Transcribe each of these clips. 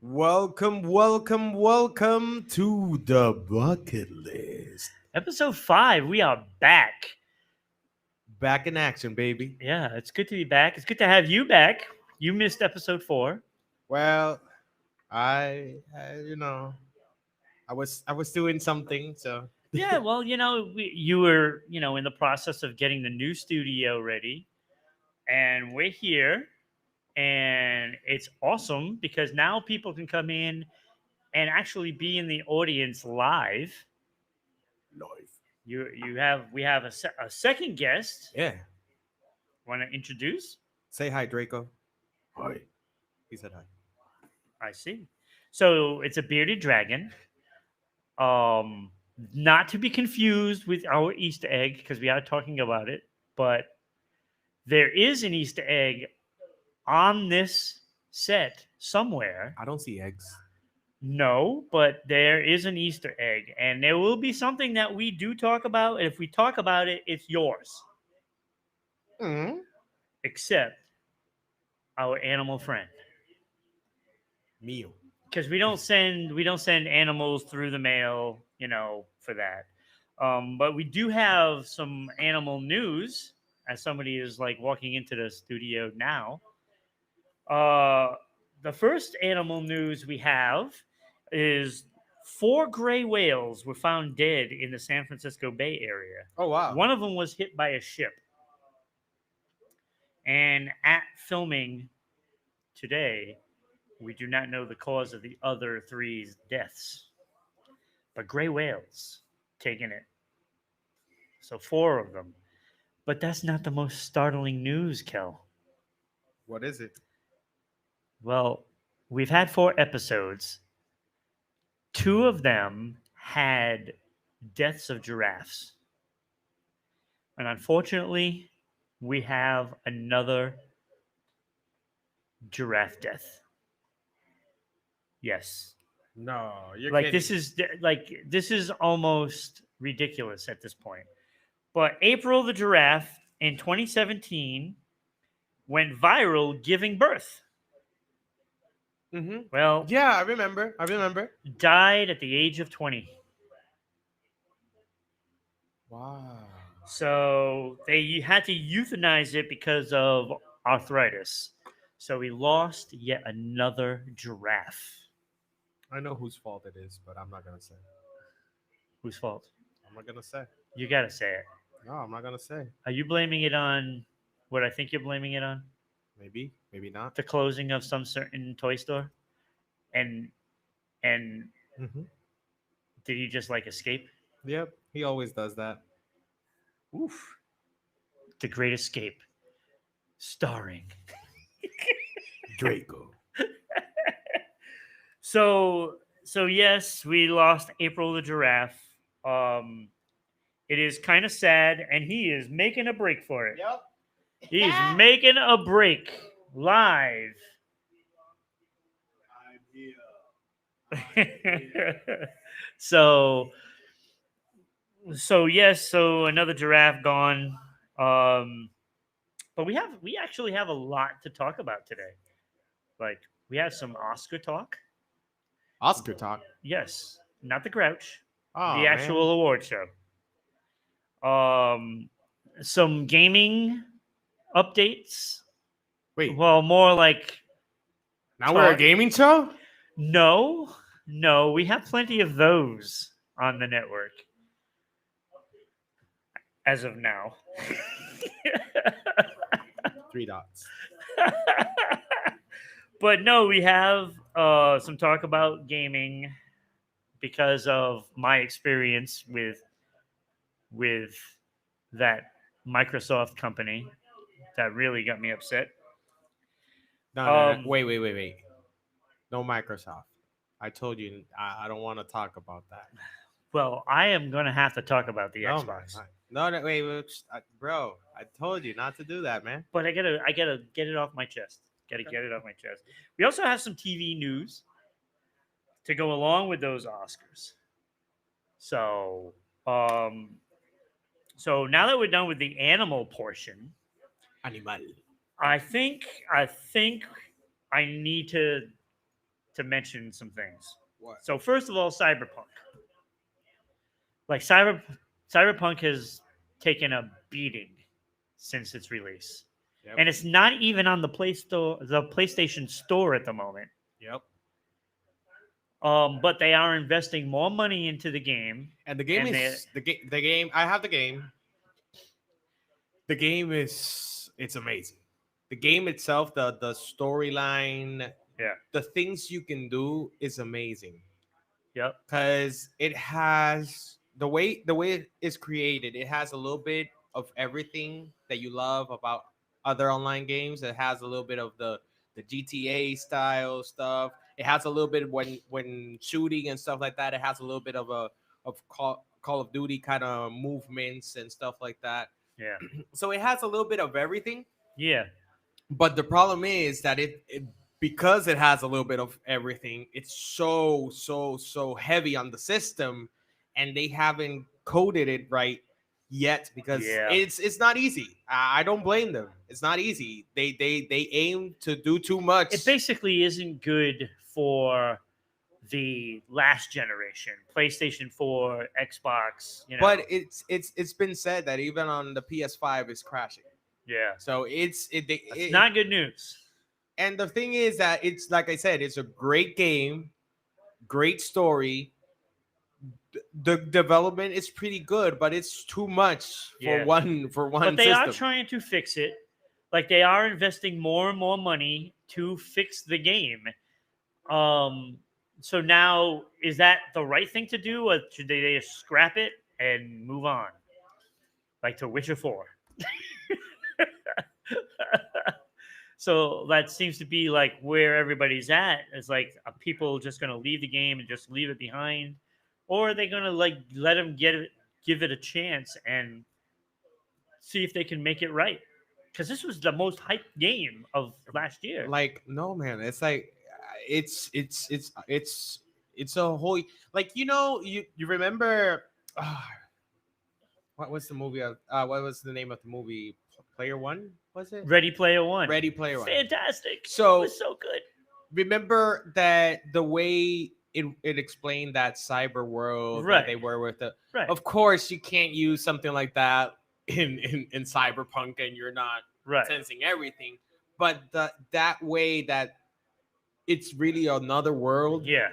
Welcome to the bucket list. Episode 5, we are back. Back in action, baby. Yeah, it's good to be back. It's good to have you back. You missed episode 4. Well, I was doing something, so Yeah, well, you were, in the process of getting the new studio ready, and we're here, and it's awesome because now people can come in and actually be in the audience live. life. We have a second guest. Yeah. Want to introduce? Say hi, Draco. Hi. He said hi. I see. So it's a bearded dragon. Um, Not to be confused with our Easter egg because we are talking about it, but there is an Easter egg on this set somewhere. I don't see eggs. No, but there is an Easter egg, and there will be something that we do talk about. And if we talk about it, it's yours, Mm. except our animal friend, Meal. because we don't send animals through the mail, for that. But we do have some animal news. As somebody is like walking into the studio now, uh, the first animal news we have is 4 gray whales were found dead in the San Francisco Bay Area. Oh wow. One of them was hit by a ship. And at filming today, we do not know the cause of the other three's deaths. But gray whales taking it. So 4 of them. But that's not the most startling news, Kel. What is it? Well, we've had 4 episodes. 2 of them had deaths of giraffes. And unfortunately, we have another giraffe death. Yes. No, you're Like kidding. this is almost ridiculous at this point. But April the giraffe in 2017 went viral giving birth. Mm-hmm. Well, Yeah, I remember. died at the age of 20. Wow. So they had to euthanize it because of arthritis. So we lost yet another giraffe. I know whose fault it is, but I'm not gonna say. Whose fault? I'm not gonna say. You gotta say it. No, I'm not gonna say. Are you blaming it on what I think you're blaming it on? Maybe, maybe not. The closing of some certain toy store? And and Mm-hmm. did he just like escape? Yep, he always does that. Oof. The Great Escape. Starring. Draco. So yes, we lost April the giraffe. It is kind of sad, and he is making a break for it. Yep. He's making a break live. so so another giraffe gone. But we actually have a lot to talk about today. Like we have some Oscar talk. Oscar talk. Yes, not the Grouch, Oh the man. actual award show. Some gaming updates. Wait, Well, more like now we're a talk- gaming show? no, we have plenty of those on the network as of now. 3 dots. But no, we have some talk about gaming because of my experience with that Microsoft company that really got me upset. No. Wait. No Microsoft. I told you I don't want to talk about that. Well, I am going to have to talk about the No, Xbox, man. No, wait, bro. I told you not to do that, man. but I gotta get it off my chest. Gotta get it off my chest. We also have some TV news to go along with those Oscars. So, so now that we're done with the animal portion, Animal. I think I need to to mention some things. What? So first of all, Cyberpunk. Like Cyberpunk has taken a beating since its release. Yep. And it's not even on the PlayStation Store at the moment. Yep. But they are investing more money into the game. And the game And is the game. I have the game. The game is it's amazing. The game itself, the storyline, Yeah. the things you can do is amazing. Yep. Because it has the way it is created. It has a little bit of everything that you love about other online games. It has a little bit of the GTA style stuff. It has a little bit when shooting and stuff like that. It has a little bit of Call of Duty kind of movements and stuff like that. Yeah. So it has a little bit of everything. Yeah. But the problem is that it because it has a little bit of everything, it's so heavy on the system, and they haven't coded it right yet because Yeah. it's not easy. I don't blame them. It's not easy. They aim to do too much. It basically isn't good for the last generation, PlayStation 4, Xbox, you know. But it's been said that even on the PS5 is crashing. Yeah. So it's not good news. And the thing is that it's like I said, it's a great game, great story. The development is pretty good, but it's too much for one But they system. are trying to fix it. Like they are investing more and more money to fix the game. So now is that the right thing to do, or should they just scrap it and move on? Like to Witcher 4. So that seems to be like where everybody's at. It's like, are people just going to leave the game and just leave it behind, or are they going to like let them give it a chance and see if they can make it right? Because this was the most hyped game of last year. Like, no, man, it's like it's a whole like you remember what was the movie what was the name of the movie? Player One, was it? Ready Player One. Ready Player One. Fantastic. So it was so good. Remember that the way it explained that cyber world that they were with the right. Of course, you can't use something like that in Cyberpunk, and you're not sensing everything. But that way that it's really another world. Yeah.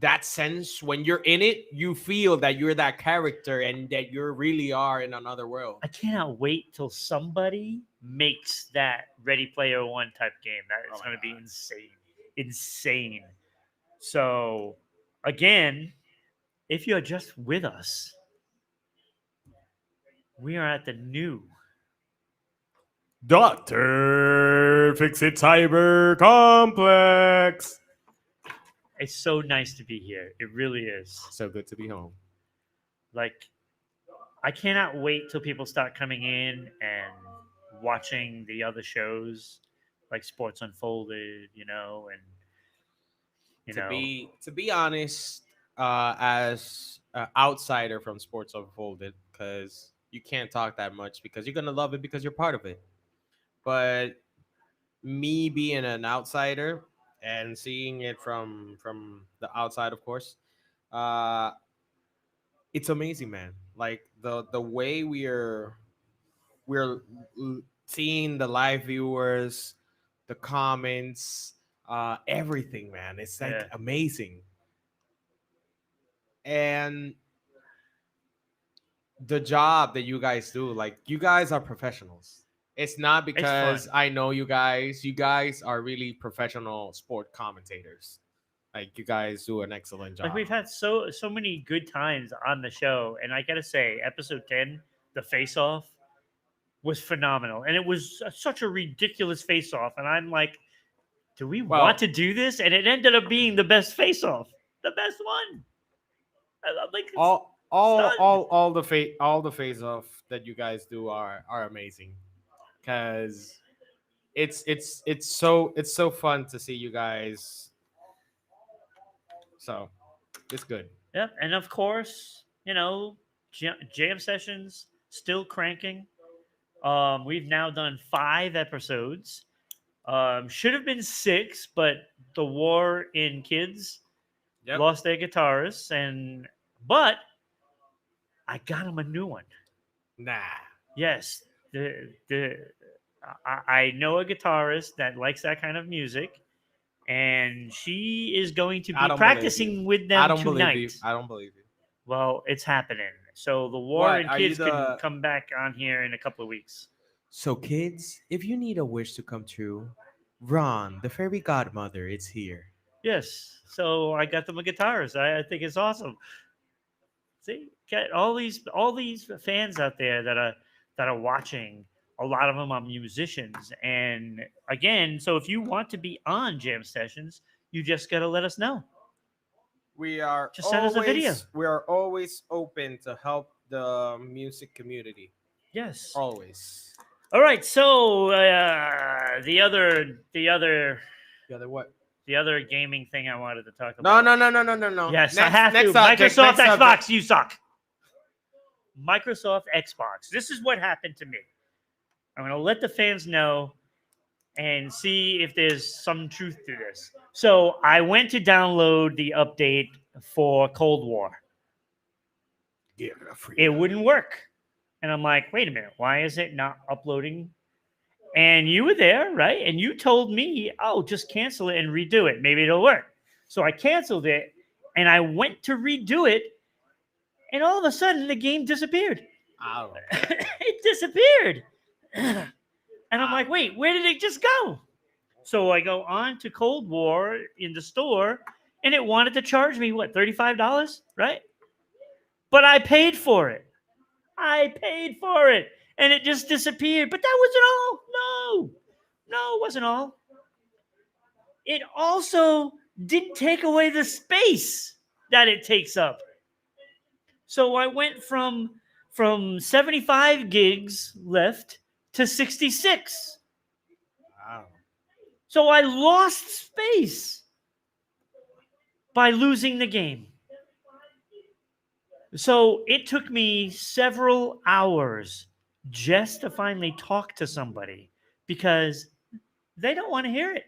That sense when you're in it, you feel that you're that character and that you really are in another world. I cannot wait till somebody makes that Ready Player One type game. That is going to be insane. So, again, if you're just with us, we are at the new Dr. Fix-It Cyber Complex. It's so nice to be here. It really is. So good to be home. Like, I cannot wait till people start coming in and watching the other shows, like Sports Unfolded, and to be honest, as an outsider from Sports Unfolded, because you can't talk that much because you're gonna love it because you're part of it. But me being an outsider and seeing it from the outside, of course, it's amazing, man. Like the way we're seeing the live viewers, the comments, everything, man. It's like amazing. And the job that you guys do, like, you guys are professionals. It's not because I know you guys. You guys are really professional sport commentators. Like, you guys do an excellent job. Like, we've had so many good times on the show, and I gotta say, episode 10, the face-off, was phenomenal, and it was such a ridiculous face-off. And I'm like, do we want to do this? And it ended up being the best face-off, the best one. I'm like, all the face-off that you guys do are amazing. Because it's so fun to see you guys. So it's good. Yep, and of course, jam sessions still cranking. We've now done 5 episodes. Should have been 6, but the war in kids Yep. lost their guitarist, but I got him a new one. Nah. Yes, I know a guitarist that likes that kind of music, and she is going to I be don't believe practicing you. with I them don't believe you. tonight. I don't believe you. Well, it's happening. So the war What, and are you kids can the- come back on here in a couple of weeks. So, kids, if you need a wish to come true, Ron, the fairy godmother, is here. Yes. So I got them a guitarist. I think it's awesome. See, got all these fans out there that are watching. A lot of them are musicians, and again, so if you want to be on Jam Sessions, you just got to let us know. We are Just send us a video. We are always open to help the music community. Yes. Always. All right. So the other The other what? the other gaming thing I wanted to talk about. No. Yes, I Next- have next to. subject, Microsoft next Xbox, subject. you suck. Microsoft Xbox. This is what happened to me. I'm going to let the fans know and see if there's some truth to this. So I went to download the update for Cold War. It wouldn't work. And I'm like, wait a minute, why is it not uploading? And you were there, right? And you told me, oh, just cancel it and redo it. Maybe it'll work. So I canceled it and I went to redo it. And all of a sudden, the game disappeared. Ow. It disappeared. And I'm like, wait, where did it just go? So I go on to Cold War in the store, and it wanted to charge me, what, $35, right? But I paid for it. And it just disappeared. But that wasn't all. No, it wasn't all. It also didn't take away the space that it takes up. So I went from 75 gigs left to 66. Wow. So I lost space by losing the game. So it took me several hours just to finally talk to somebody because they don't want to hear it.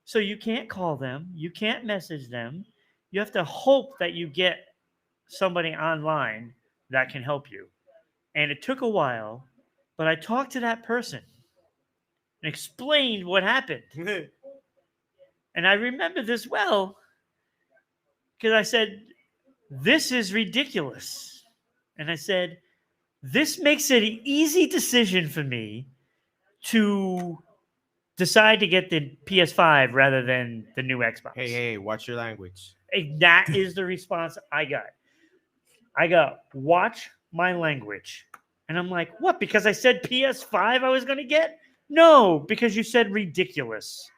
So you can't call them. You can't message them. You have to hope that you get somebody online that can help you. And it took a while, but I talked to that person and explained what happened. And I remember this well because I said, this is ridiculous. And I said, this makes it an easy decision for me to decide to get the PS5 rather than the new Xbox. Hey, watch your language. And that is the response I got. I got, watch my language. And I'm like, what? Because I said PS5 I was going to get? No, because you said ridiculous.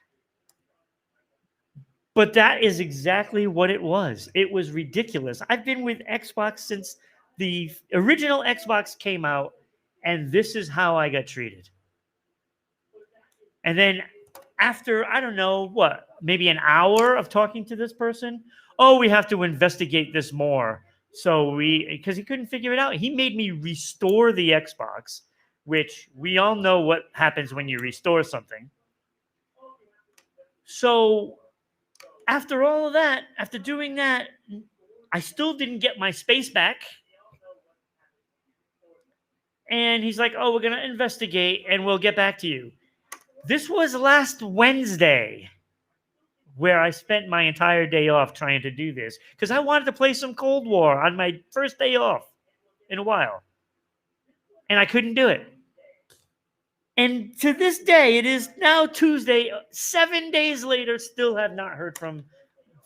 But that is exactly what it was. It was ridiculous. I've been with Xbox since the original Xbox came out, and this is how I got treated. And then after, I don't know, what, maybe an hour of talking to this person, oh, we have to investigate this more. So because he couldn't figure it out, he made me restore the Xbox, which we all know what happens when you restore something. So after all of that, after doing that, I still didn't get my space back. And he's like, oh, we're going to investigate and we'll get back to you. This was last Wednesday where I spent my entire day off trying to do this because I wanted to play some Cold War on my first day off in a while. And I couldn't do it. And to this day, it is now Tuesday, 7 days later, still have not heard from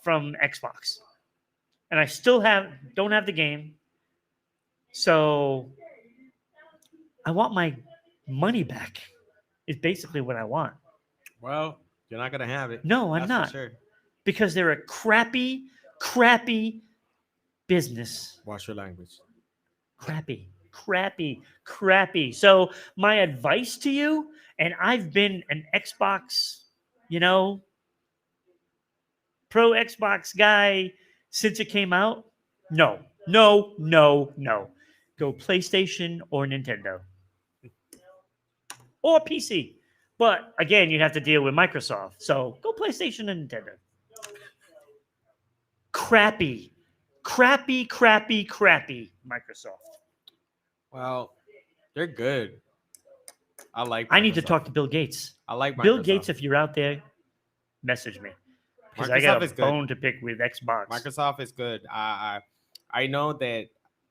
Xbox. And I still don't have the game. So I want my money back is basically what I want. Well, you're not gonna have it. No, I'm That's not. for sure. Because they're a crappy business. Watch your language. Crappy. So my advice to you, and I've been an Xbox, pro Xbox guy since it came out. No. Go PlayStation or Nintendo. Or PC. But again, you'd have to deal with Microsoft. So go PlayStation and Nintendo. Crappy Microsoft. Well, they're good. I like. I need to Microsoft. talk to Bill Gates. I like Microsoft. Bill Gates, if you're out there, message me because I got Microsoft a is good. bone to pick with Xbox. Microsoft is good. I know that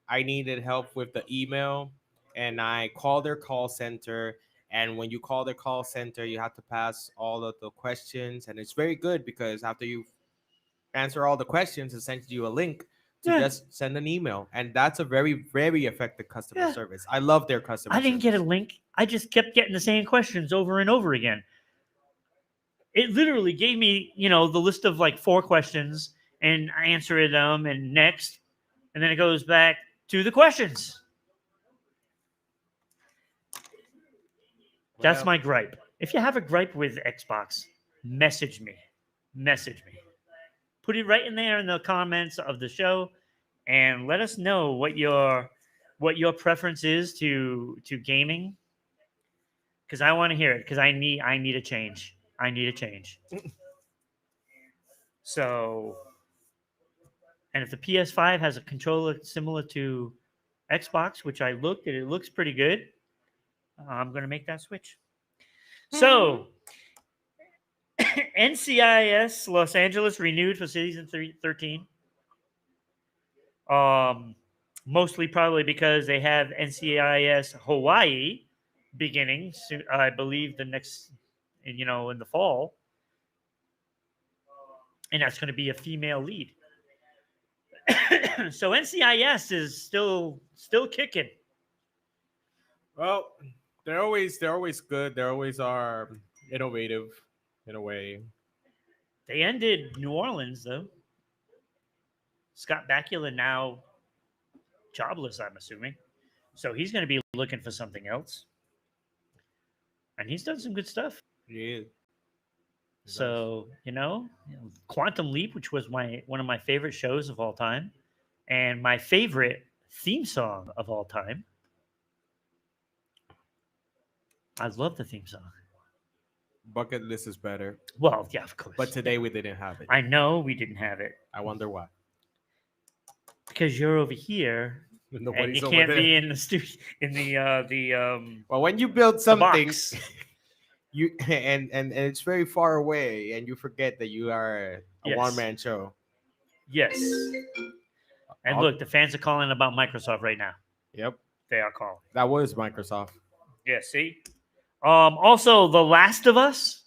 I needed help with the email, and I called their call center. And when you call their call center, you have to pass all of the questions, and it's very good because after you answer all the questions, it sends you a link to Yeah. just send an email, and that's a very effective customer Yeah. service. I love their customer. I didn't get a service. link. I just kept getting the same questions over and over again. It literally gave me, the list of like 4 questions, and I answered them, and next, and then it goes back to the questions. That's Well, my gripe. If you have a gripe with Xbox, message me. Put it right in there in the comments of the show, and let us know what your preference is to gaming. Because I want to hear it. Because I need a change. I need a change. So, and if the PS5 has a controller similar to Xbox, which I looked and it looks pretty good, I'm going to make that switch. So, NCIS Los Angeles renewed for season 13. Mostly probably because they have NCIS Hawaii beginning, I believe, the next, in the fall. And that's going to be a female lead. So NCIS is still kicking. Well, they're always good. They always are innovative in a way. They ended New Orleans though. Scott Bakula now jobless, I'm assuming. So he's going to be looking for something else. And he's done some good stuff. Yeah. So, Quantum Leap, which was one of my favorite shows of all time, and my favorite theme song of all time. I love the theme song. Bucket List is better. Well, yeah, of course. But today we didn't have it. I know we didn't have it. I wonder why. Because you're over here, and you can't be in the studio in the. Well, when you build something, box. you and it's very far away, and you forget that you are a Yes. one-man show. Yes. And look, the fans are calling about Microsoft right now. Yep, They are calling. that was Microsoft. Yeah, see? Also, The Last of Us,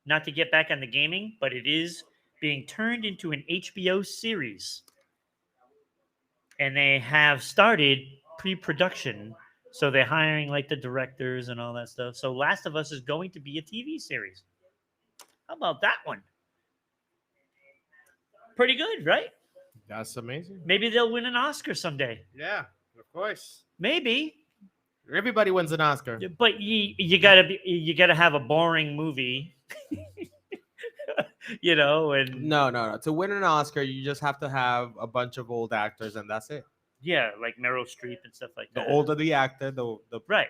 not to get back on the gaming, but it is being turned into an HBO series. And they have started pre-production. So they're hiring like the directors and all that stuff. So Last of Us is going to be a TV series. How about that one? Pretty good, right? That's amazing. Maybe they'll win an Oscar someday. Yeah, of course. Maybe. Everybody wins an Oscar. But you gotta have a boring movie, and No. To win an Oscar, you just have to have a bunch of old actors, and that's it. yeah, like Meryl Streep and stuff like The that. older the actor, the Right,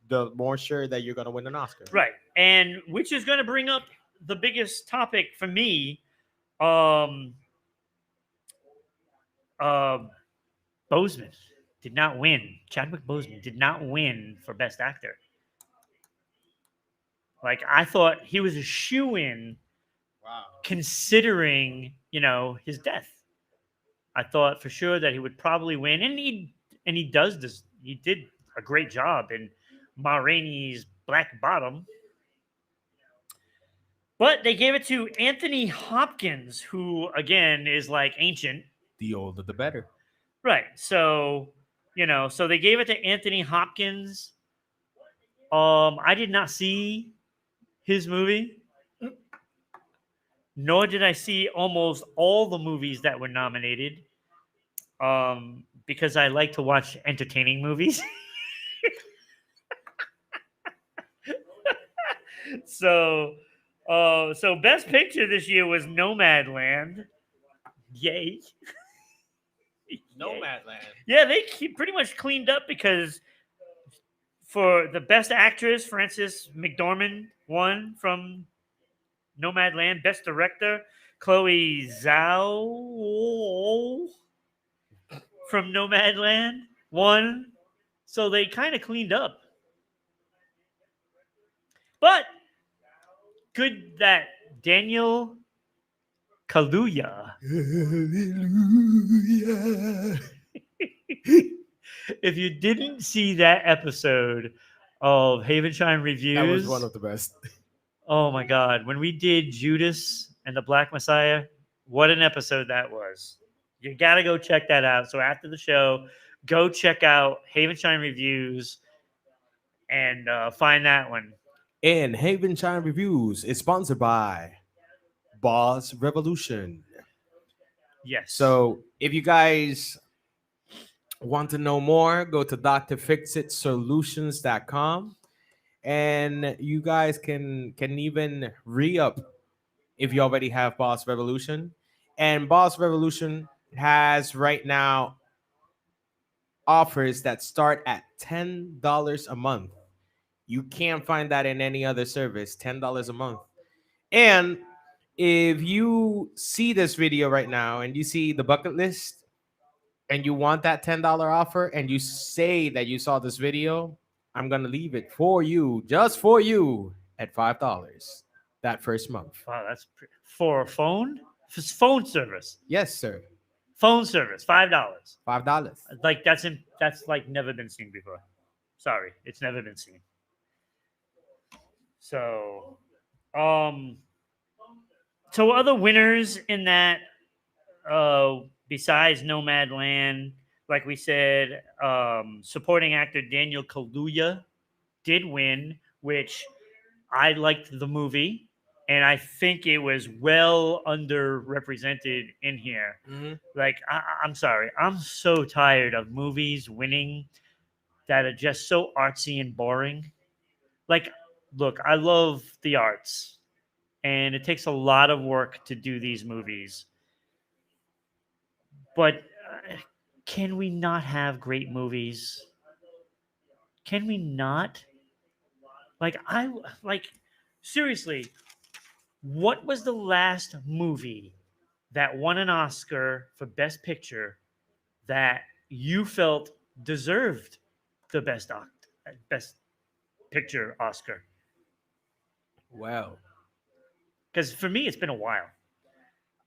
the more sure that you're gonna win an Oscar. right, and which is going to bring up the biggest topic for me. Boseman did not win. Chadwick Boseman did not win for Best Actor. Like, I thought he was a shoo-in. Wow. Considering, his death. I thought for sure that he would probably win, and he does this. He did a great job in Ma Rainey's Black Bottom. But they gave it to Anthony Hopkins, who again is like ancient. The older the better. Right. So, so they gave it to Anthony Hopkins. I did not see his movie. Nor did I see almost all the movies that were nominated. Because I like to watch entertaining movies. So Best Picture this year was Nomadland. Yay. Nomadland. Yeah, they pretty much cleaned up because For the best actress, Frances McDormand won from Nomadland. Best director, Chloe Zhao from Nomadland won. So they kind of cleaned up. But good that Daniel Kaluuya. If you didn't see that episode of Havenshine Reviews, That was one of the best. oh my God, when we did Judas and the Black Messiah, what an episode that was. You got to go check that out. So after the show, go check out Havenshine Reviews and find that one. And Havenshine Reviews is sponsored by Boss Revolution. Yes. So if you guys want to know more, go to drfixitsolutions.com, and you guys can even re-up if you already have Boss Revolution. And Boss Revolution has right now offers that start at $10 a month. You can't find that in any other service. $10 a month. And if you see this video right now and you see the bucket list and you want that $10 offer and you say that you saw this video, I'm going to leave it for you, just for you, at $5 that first month. Wow, that's for a phone? For phone service. Yes, sir. Phone service, $5. $5. Like that's like never been seen before. Sorry, it's never been seen. So, so other winners in that, besides Nomadland, like we said, supporting actor Daniel Kaluuya did win, which I liked the movie, and I think it was well underrepresented in here. Mm-hmm. Like, I'm sorry, I'm so tired of movies winning that are just so artsy and boring. Like, look, I love the arts, and it takes a lot of work to do these movies. But can we not have great movies? Can we not? Seriously, what was the last movie that won an Oscar for Best Picture that you felt deserved the Best Picture Oscar? Well, Because for me, it's been a while.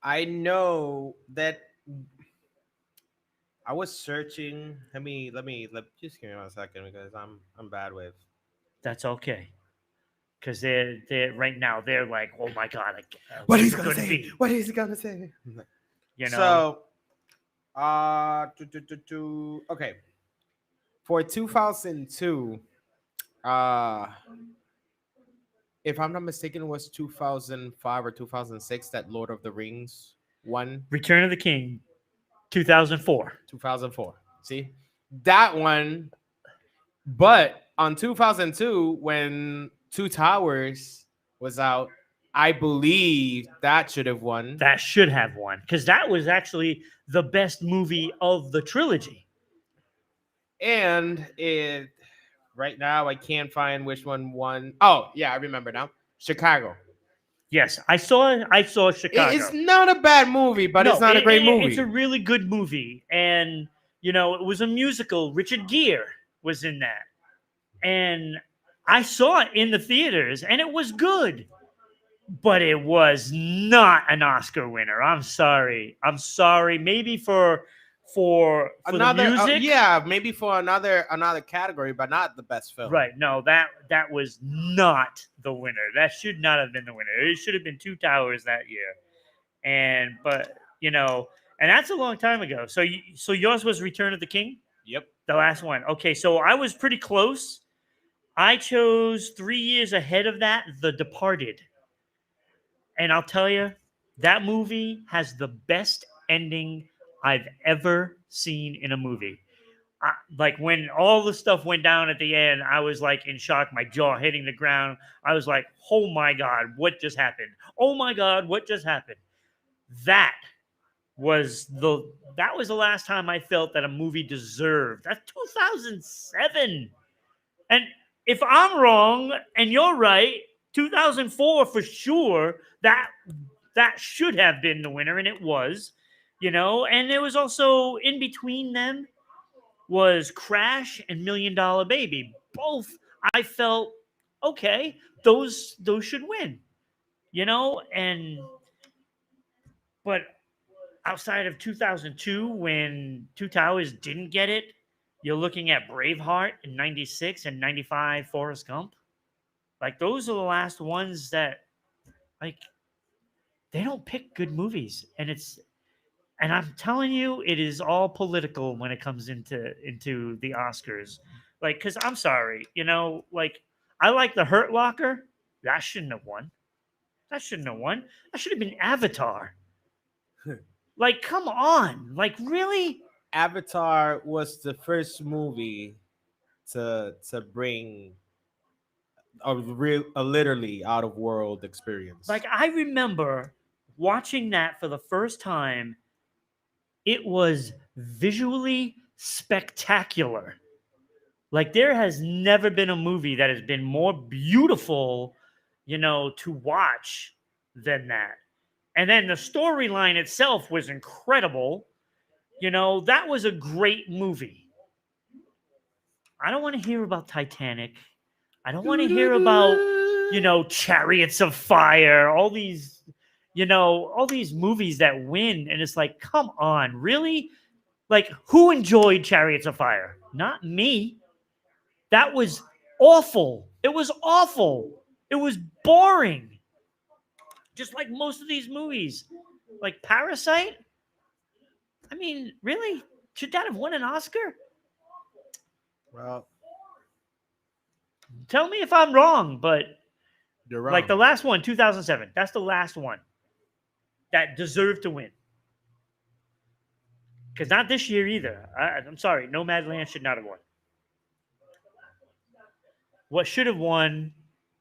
I know that I was searching. Let me just give me 1 second because I'm bad with. That's okay. Because they're right now they're like, oh my God, What what's he's it gonna say? be? What he's gonna say? You know. So, okay, for 2002, if I'm not mistaken, it was 2005 or 2006 that Lord of the Rings won. Return of the King, 2004. 2004. See that one, but on 2002 when Two Towers was out, I believe that should have won. That should have won because that was actually the best movie of the trilogy. And it right now I can't find which one won. Oh yeah, I remember now. Chicago. Yes, I saw Chicago. It's not a bad movie, but it's not a great movie. It's a really good movie, and it was a musical. Richard Gere was in that, and I saw it in the theaters, and it was good. But it was not an Oscar winner. I'm sorry. Maybe for another, the music. maybe for another category, but not the best film. Right. No, that was not the winner. That should not have been the winner. It should have been Two Towers that year. And that's a long time ago. So yours was Return of the King? Yep. The last one. Okay, so I was pretty close. I chose 3 years ahead of that, The Departed. And I'll tell you, that movie has the best ending I've ever seen in a movie. Like when all the stuff went down at the end, I was like in shock, my jaw hitting the ground. I was like, oh my God, what just happened? Oh my God, what just happened? That was the last time I felt that a movie deserved. That's 2007. And if I'm wrong and you're right, 2004 for sure, that should have been the winner, and it was, And there was also in between them was Crash and Million Dollar Baby. Both I felt okay. Those should win, and but outside of 2002 when Two Towers didn't get it, you're looking at Braveheart in 96 and 95 Forrest Gump. Like those are the last ones that like they don't pick good movies and I'm telling you it is all political when it comes into the Oscars. Like cuz I'm sorry, like I like The Hurt Locker. That shouldn't have won. That shouldn't have won. That should have been Avatar. Like come on. Like really? Avatar was the first movie to bring a literally out of world experience. Like I remember watching that for the first time. It was visually spectacular. Like there has never been a movie that has been more beautiful, to watch than that. And then the storyline itself was incredible. That was a great movie. I don't want to hear about Titanic. I don't want to hear about, Chariots of Fire, all these movies that win. And it's like, come on, really? Like, who enjoyed Chariots of Fire? Not me. That was awful. It was awful. It was boring. Just like most of these movies. Like Parasite? I mean, really? Should that have won an Oscar? Well, tell me if I'm wrong, but you're wrong. like the last one, 2007, that's the last one that deserved to win. Because not this year either. I'm sorry, Nomadland should not have won. What should have won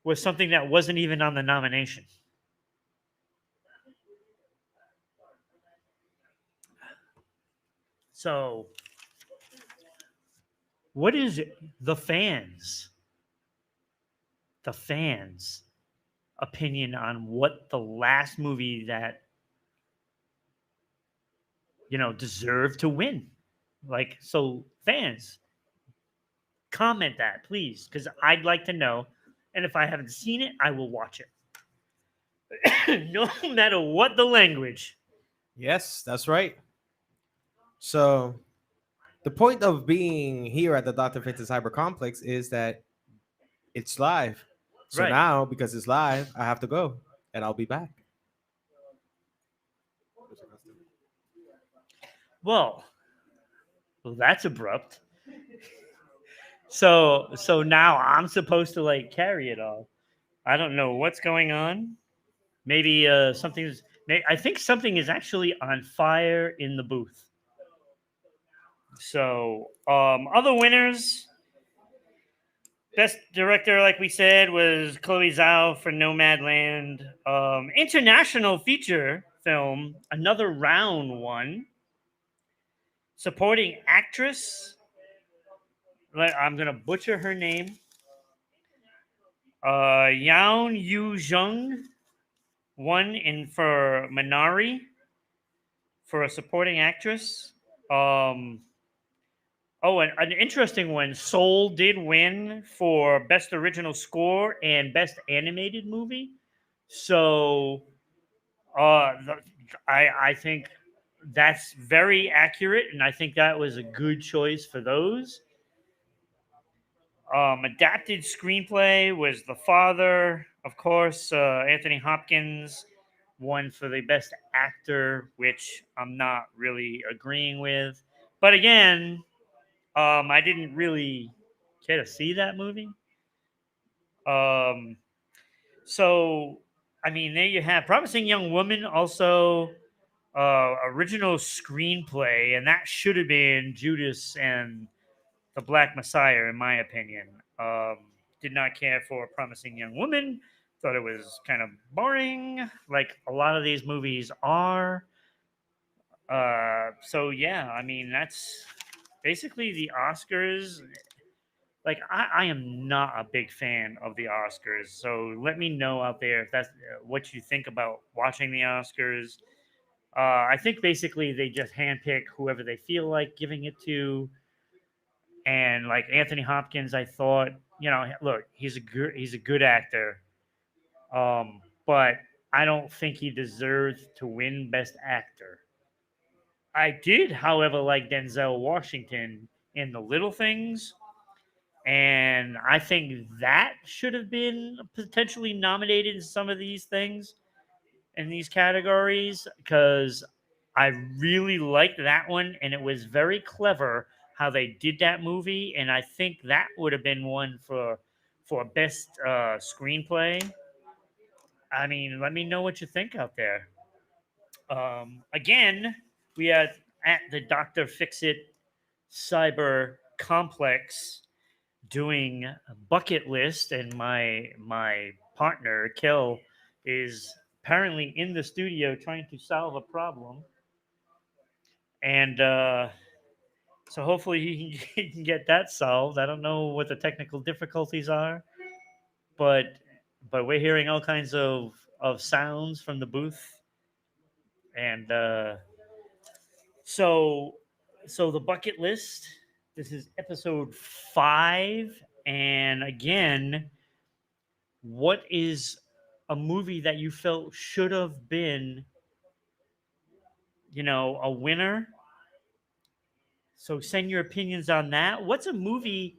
was something that wasn't even on the nomination. So, what is the fans' opinion on what the last movie that deserved to win? Like, so fans, comment that, please, because I'd like to know. And if I haven't seen it, I will watch it. No matter what the language. Yes, that's right. So, the point of being here at the Dr. Fitz Cyber Complex is that it's live. So Right. now, because it's live, I have to go, and I'll be back. Well, that's abrupt. So now I'm supposed to like carry it all. I don't know what's going on. Maybe I think something is actually on fire in the booth. So, other winners. Best director, like we said, was Chloe Zhao for Nomadland. International feature film, Another Round won. Supporting actress, I'm going to butcher her name. Yaon Yu-jung won for Minari for a supporting actress. An interesting one. Soul did win for Best Original Score and Best Animated Movie. So I think that's very accurate, and I think that was a good choice for those. Adapted screenplay was The Father, of course. Anthony Hopkins won for the Best Actor, which I'm not really agreeing with. But again, I didn't really care to see that movie. So, I mean, there you have Promising Young Woman, also original screenplay, and that should have been Judas and the Black Messiah, in my opinion. Did not care for Promising Young Woman. Thought it was kind of boring, like a lot of these movies are. So yeah, I mean that's basically the Oscars. like I am not a big fan of the Oscars. So let me know out there if that's what you think about watching the Oscars. I think basically they just handpick whoever they feel like giving it to, and like Anthony Hopkins, I thought, look, he's a good actor, but I don't think he deserves to win Best Actor. I did, however, like Denzel Washington in The Little Things, and I think that should have been potentially nominated in some of these things in these categories because I really liked that one, and it was very clever how they did that movie, and I think that would have been one for best screenplay. I mean, let me know what you think out there. Again, we are at the Doctor Fixit Cyber Complex doing a bucket list, and my partner Kel is apparently in the studio trying to solve a problem, and so hopefully he can get that solved. I don't know what the technical difficulties are, but we're hearing all kinds of sounds from the booth, and so the bucket list. This is episode 5, and again, what is a movie that you felt should have been, a winner? So send your opinions on that. What's a movie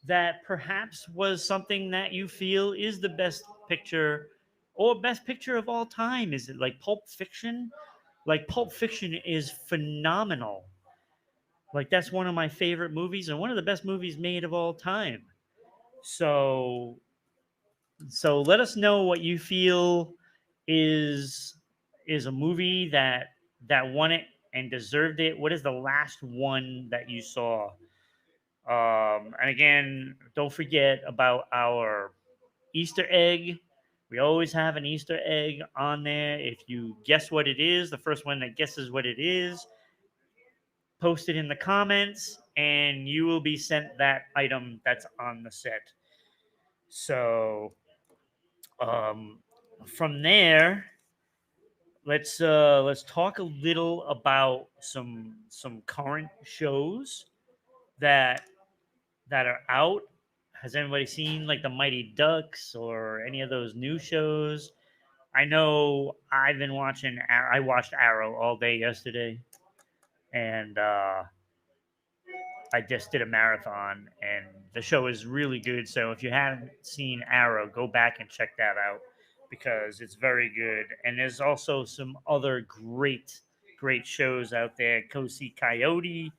that perhaps was something that you feel is the best picture or best picture of all time? Is it like Pulp Fiction? Like Pulp Fiction is phenomenal. Like that's one of my favorite movies and one of the best movies made of all time. So let us know what you feel is a movie that won it and deserved it. What is the last one that you saw? And again, don't forget about our Easter egg. We always have an Easter egg on there. If you guess what it is, the first one that guesses what it is, post it in the comments, and you will be sent that item that's on the set. So um, from there, let's talk a little about some current shows that are out. Has anybody seen like the Mighty Ducks or any of those new shows? I know I've been watching. I watched Arrow all day yesterday, and I just did a marathon, and the show is really good. So if you haven't seen Arrow, go back and check that out because it's very good. And there's also some other great shows out there. Cosi Coyote.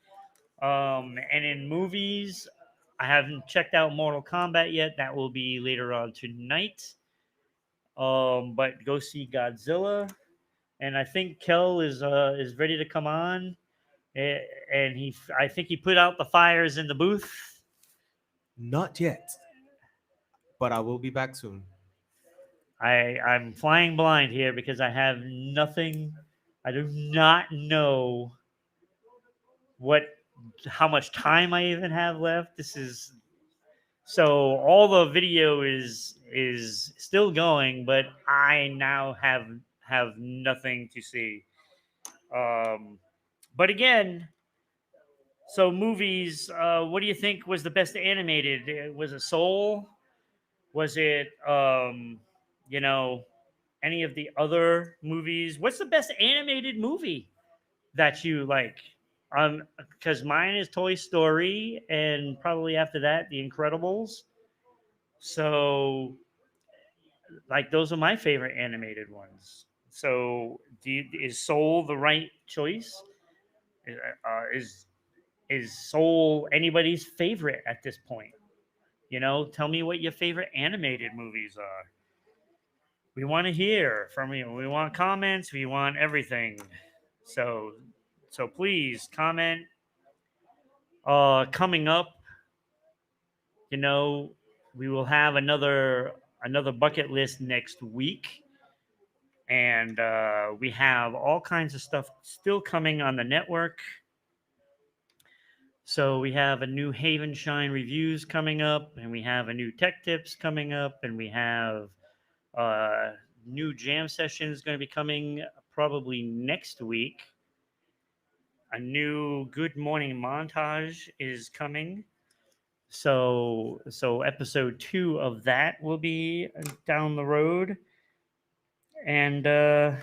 And in movies, I haven't checked out Mortal Kombat yet. That will be later on tonight. But go see Godzilla, and I think Kel is ready to come on. And I think he put out the fires in the booth. Not yet, but I will be back soon. I'm flying blind here because I have nothing. I do not know what how much time I even have left. This is so all the video is still going, but I now have nothing to see. Um, but again, so movies. What do you think was the best animated? Was it Soul? Was it you know any of the other movies? What's the best animated movie that you like? Because mine is Toy Story, and probably after that, The Incredibles. So, like, those are my favorite animated ones. So, is Soul the right choice? Is Soul anybody's favorite at this point? Tell me what your favorite animated movies are. We want to hear from you. We want comments. We want everything. So, please comment. Coming up, we will have another bucket list next week, and we have all kinds of stuff still coming on the network. So we have a new Haven Shine reviews coming up, and we have a new tech tips coming up, and we have new jam sessions going to be coming probably next week. A new Good Morning montage is coming. So episode 2 of that will be down the road. And so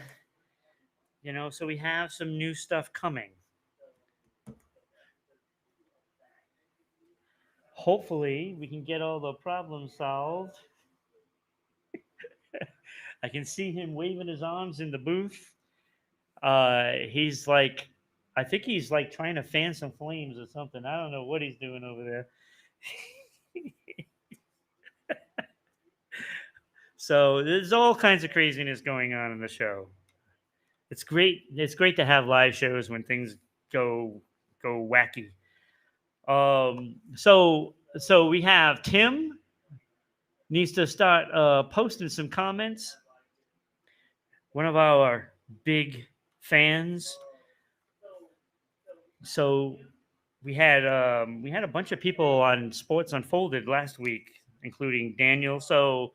we have some new stuff coming. Hopefully, we can get all the problems solved. I can see him waving his arms in the booth. He's like, I think he's like trying to fan some flames or something. I don't know what he's doing over there. So there's all kinds of craziness going on in the show. It's great. It's great to have live shows when things go wacky. So we have Tim needs to start posting some comments. One of our big fans. So we had a bunch of people on Sports Unfolded last week, including Daniel. So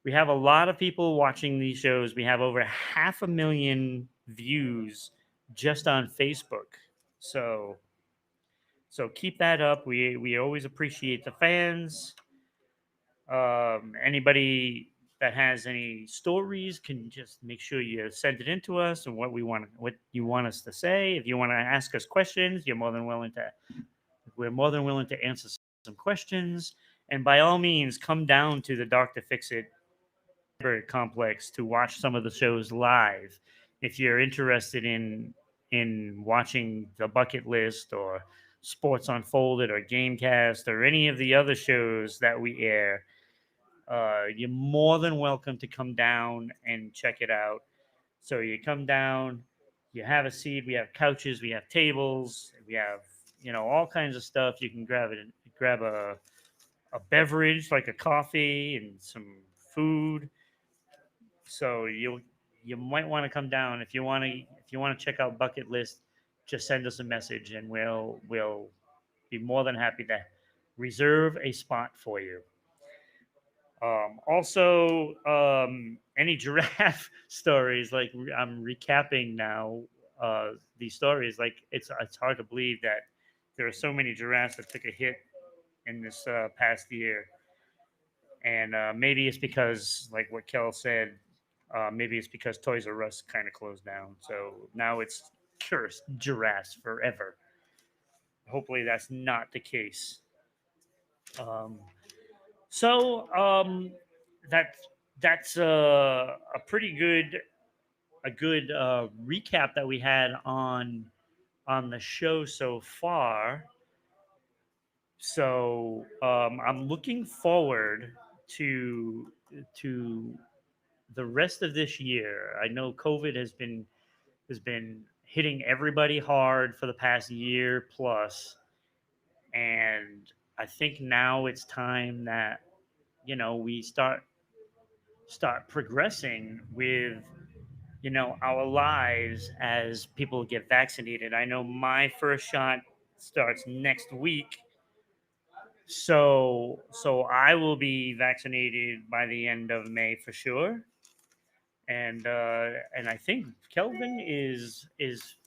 we have a lot of people watching these shows. We have over 500,000 views just on Facebook. So keep that up. We always appreciate the fans. Anybody that has any stories can just make sure you send it in to us and what you want us to say. If you want to ask us questions, we're more than willing to answer some questions. And by all means, come down to the Dr. Fix-It complex to watch some of the shows live. If you're interested in watching the Bucket List or Sports Unfolded or Gamecast or any of the other shows that we air, you're more than welcome to come down and check it out. So you come down, you have a seat. We have couches, we have tables, we have all kinds of stuff. You can grab a beverage like a coffee and some food. So you might want to come down if you want to check out Bucket List. Just send us a message and we'll be more than happy to reserve a spot for you. Also, any giraffe stories, like I'm recapping now these stories. Like it's hard to believe that there are so many giraffes that took a hit in this past year. And maybe it's because, like what Kel said, maybe it's because Toys R Us kind of closed down. So now it's cursed giraffes forever. Hopefully that's not the case. So that's a pretty good recap that we had on the show so far. So I'm looking forward to the rest of this year. I know COVID has been hitting everybody hard for the past year plus, and I think now it's time that we start progressing with our lives as people get vaccinated. I know my first shot starts next week, so I will be vaccinated by the end of May for sure. And I think Kelvin is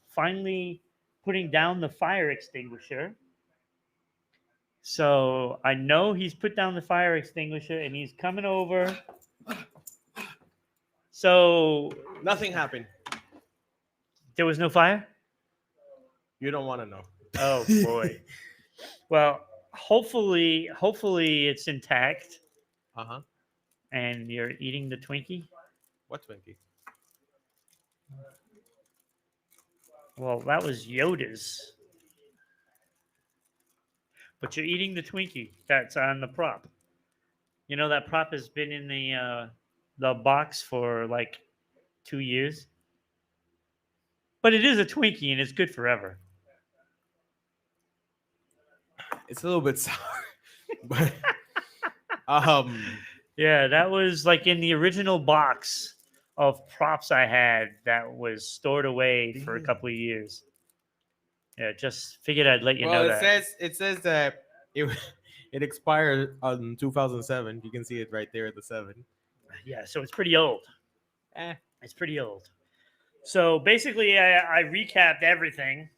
finally putting down the fire extinguisher. So I know he's put down the fire extinguisher and he's coming over. So Nothing happened. there was no fire? You don't want to know. Oh boy. Well, hopefully it's intact Uh-huh. and you're eating the Twinkie. What Twinkie? Well, that was Yoda's. But you're eating the Twinkie that's on the prop. You know that prop has been in the box for like 2 years. But it is a Twinkie and it's good forever. It's a little bit sour. But yeah, that was like in the original box of props I had that was stored away for a couple of years. Yeah, just figured I'd let you Well, know it that. says that it it expired on 2007. You can see it right there at the 7. Yeah, so it's pretty old. Eh. It's pretty old. So basically, I recapped everything,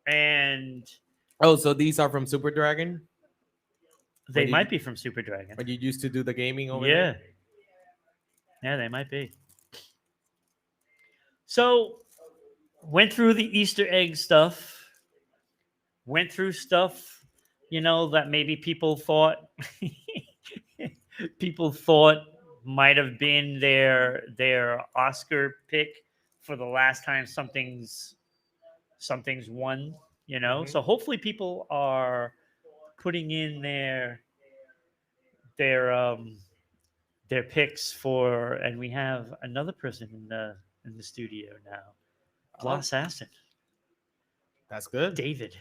and Oh, so these are from Super Dragon? they When you might be from Super Dragon. when you used to do the gaming over Yeah, there? yeah, they might be. So went through the Easter egg stuff. Went through stuff, that maybe people thought might have been their Oscar pick for the last time something's won. Mhm. So hopefully people are putting in their um their picks for, and we have another person in the studio now, Oh, Bloss Aston, that's good. David,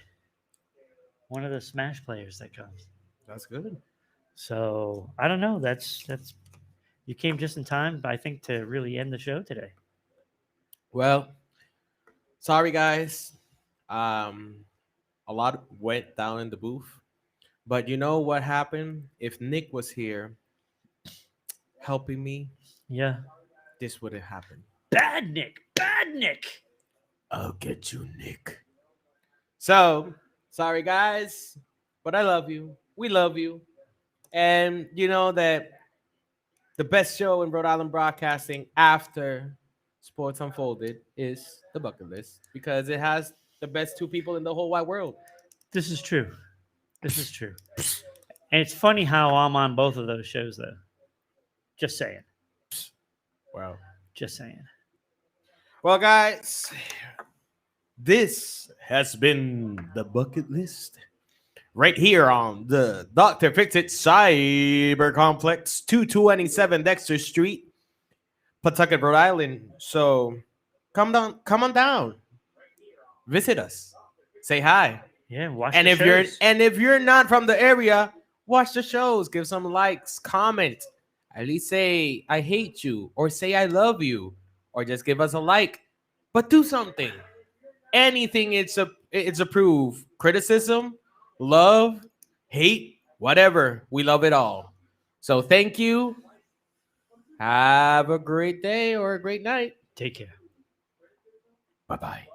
one of the Smash players that comes. That's good. So I don't know. That's you came just in time, I think, to really end the show today. Well, sorry guys. Um, a lot went down in the booth, but you know what happened? If Nick was here helping me, Yeah, this would have happened. bad Nick, bad Nick. I'll get you, Nick. So, sorry guys, but I love you. We love you. And you know that the best show in Rhode Island broadcasting after Sports Unfolded is the Bucket List because it has the best two people in the whole wide world. This is true. This is true. And it's funny how I'm on both of those shows, though. Just saying. Wow. Just saying. Well, guys, this has been the Bucket List right here on the Dr. Fixit Cyber Complex, 227 Dexter Street, Pawtucket, Rhode Island. So come on down, visit us, say hi. Yeah, watch And the shows. if you're not from the area, watch the shows, give some likes, comment, at least say I hate you or say I love you or just give us a like, but do something. Anything it's approved. Criticism, love, hate, whatever. We love it all. So thank you. Have a great day or a great night. Take care. Bye-bye.